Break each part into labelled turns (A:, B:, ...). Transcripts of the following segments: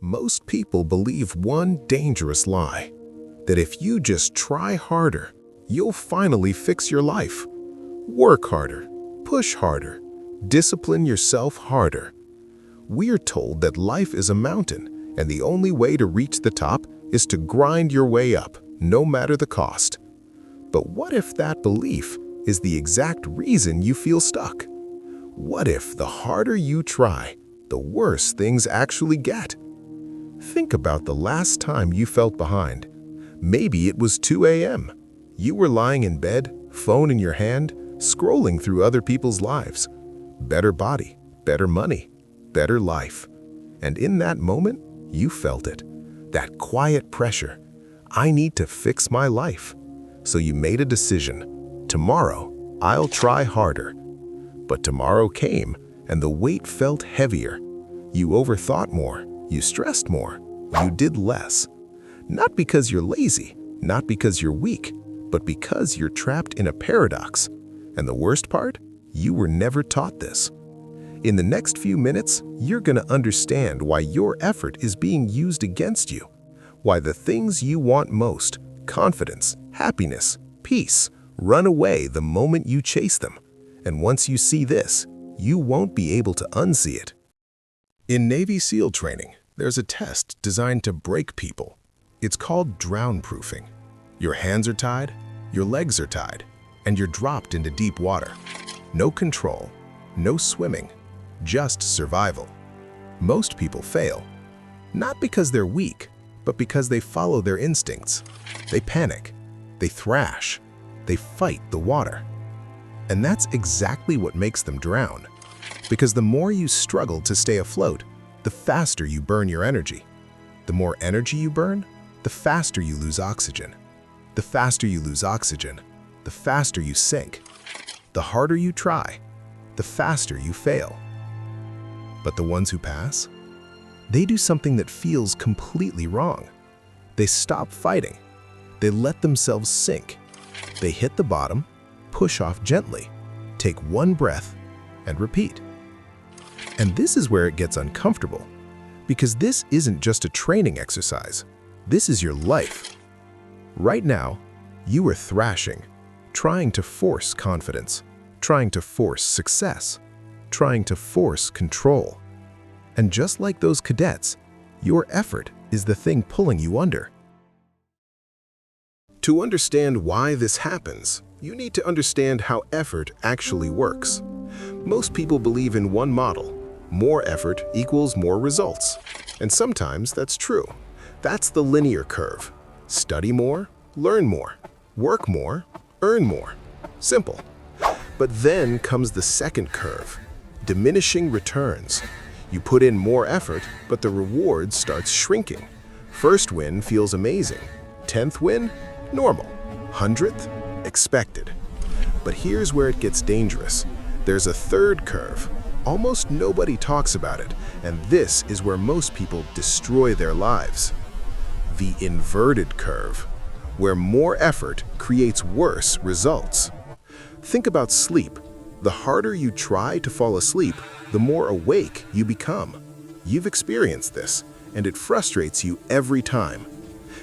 A: Most people believe one dangerous lie, that if you just try harder, you'll finally fix your life. Work harder, push harder, discipline yourself harder. We're told that life is a mountain, and the only way to reach the top is to grind your way up, no matter the cost. But what if that belief is the exact reason you feel stuck? What if the harder you try, the worse things actually get? Think about the last time you felt behind. Maybe it was 2 a.m. You were lying in bed, phone in your hand, scrolling through other people's lives. Better body, better money, better life. And in that moment, you felt it. That quiet pressure. I need to fix my life. So you made a decision. Tomorrow, I'll try harder. But tomorrow came, and the weight felt heavier. You overthought more, you stressed more, you did less. Not because you're lazy, not because you're weak, but because you're trapped in a paradox. And the worst part? You were never taught this. In the next few minutes, you're going to understand why your effort is being used against you. Why the things you want most, confidence, happiness, peace, run away the moment you chase them. And once you see this, you won't be able to unsee it. In Navy SEAL training, there's a test designed to break people. It's called drown-proofing. Your hands are tied, your legs are tied, and you're dropped into deep water. No control, no swimming, just survival. Most people fail, not because they're weak, but because they follow their instincts. They panic, they thrash, they fight the water. And that's exactly what makes them drown. Because the more you struggle to stay afloat, the faster you burn your energy. The more energy you burn, the faster you lose oxygen. The faster you lose oxygen, the faster you sink. The harder you try, the faster you fail. But the ones who pass, they do something that feels completely wrong. They stop fighting. They let themselves sink. They hit the bottom, push off gently, take one breath, and repeat. And this is where it gets uncomfortable, because this isn't just a training exercise. This is your life. Right now, you are thrashing, trying to force confidence, trying to force success, trying to force control. And just like those cadets, your effort is the thing pulling you under. To understand why this happens, you need to understand how effort actually works. Most people believe in one model: more effort equals more results. And sometimes that's true. That's the linear curve. Study more, learn more, work more, earn more. Simple. But then comes the second curve: diminishing returns. You put in more effort, but the reward starts shrinking. First win feels amazing. 10th win? Normal. 100th? Expected. But here's where it gets dangerous. There's a third curve. Almost nobody talks about it, and this is where most people destroy their lives. The inverted curve, where more effort creates worse results. Think about sleep. The harder you try to fall asleep, the more awake you become. You've experienced this, and it frustrates you every time.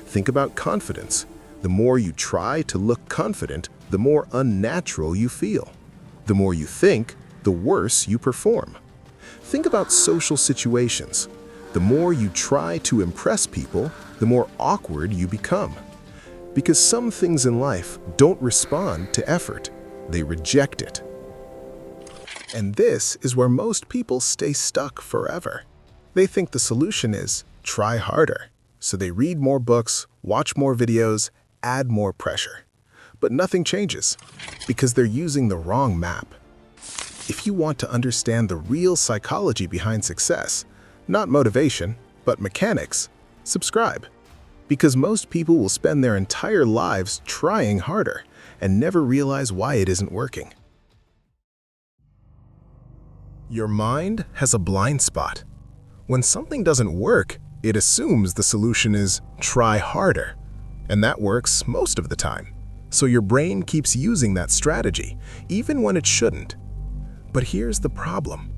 A: Think about confidence. The more you try to look confident, the more unnatural you feel. The more you think, the worse you perform. Think about social situations. The more you try to impress people, the more awkward you become. Because some things in life don't respond to effort. They reject it. And this is where most people stay stuck forever. They think the solution is try harder. So they read more books, watch more videos, add more pressure. But nothing changes because they're using the wrong map. If you want to understand the real psychology behind success, not motivation, but mechanics, subscribe. Because most people will spend their entire lives trying harder and never realize why it isn't working. Your mind has a blind spot. When something doesn't work, it assumes the solution is try harder. And that works most of the time. So your brain keeps using that strategy, even when it shouldn't. But here's the problem.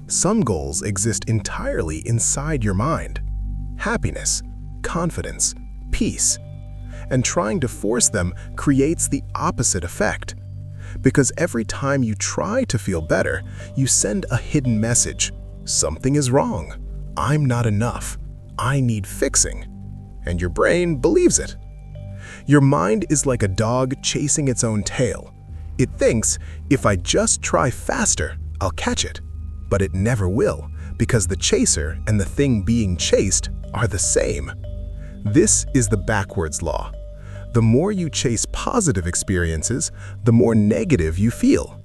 A: Some goals exist entirely inside your mind. happiness, confidence, peace. And trying to force them creates the opposite effect. Because every time you try to feel better, you send a hidden message. Something is wrong. I'm not enough. I need fixing. And your brain believes it. Your mind is like a dog chasing its own tail. It thinks, if I just try faster, I'll catch it. But it never will, because the chaser and the thing being chased are the same. This is the backwards law. The more you chase positive experiences, the more negative you feel.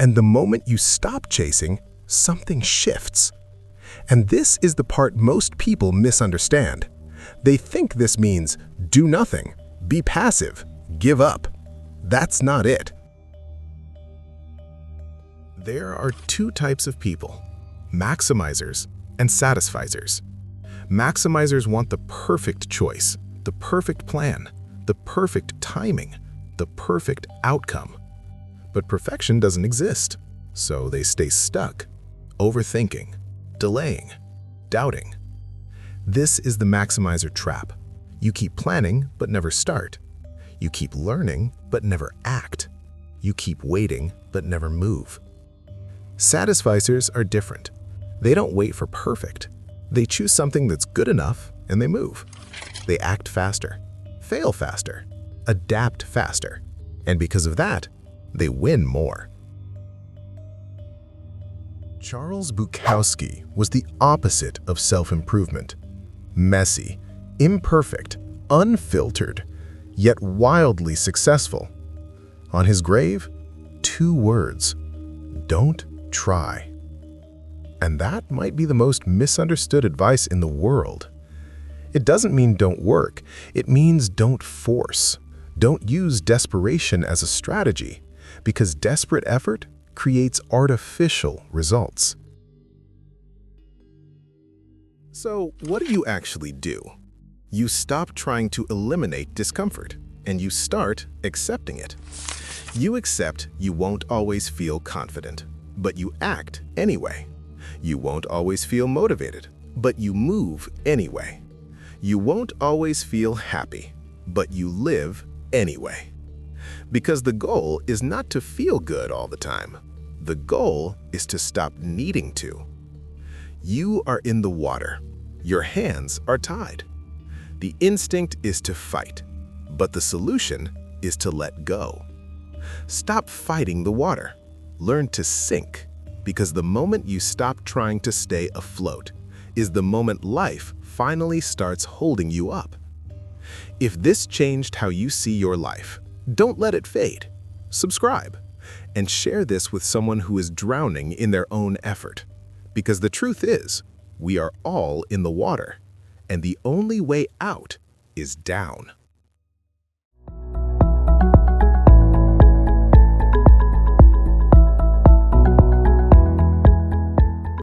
A: And the moment you stop chasing, something shifts. And this is the part most people misunderstand. They think this means do nothing, be passive, give up. That's not it. There are two types of people: maximizers and satisficers. Maximizers want the perfect choice, the perfect plan, the perfect timing, the perfect outcome. But perfection doesn't exist, so they stay stuck, overthinking, delaying, doubting. This is the maximizer trap. You keep planning, but never start. You keep learning, but never act. You keep waiting, but never move. Satisficers are different. They don't wait for perfect. They choose something that's good enough, and they move. They act faster, fail faster, adapt faster, and because of that, they win more. Charles Bukowski was the opposite of self-improvement. Messy, imperfect, unfiltered, yet wildly successful. On his grave, 2 words: don't try. And that might be the most misunderstood advice in the world. It doesn't mean don't work, it means don't force. Don't use desperation as a strategy, because desperate effort creates artificial results. So, what do you actually do? You stop trying to eliminate discomfort, and you start accepting it. You accept you won't always feel confident, but you act anyway. You won't always feel motivated, but you move anyway. You won't always feel happy, but you live anyway. Because the goal is not to feel good all the time. The goal is to stop needing to. You are in the water. Your hands are tied. The instinct is to fight, but the solution is to let go. Stop fighting the water. Learn to sink, because the moment you stop trying to stay afloat is the moment life finally starts holding you up. If this changed how you see your life, don't let it fade. Subscribe and share this with someone who is drowning in their own effort. Because the truth is, we are all in the water, and the only way out is down.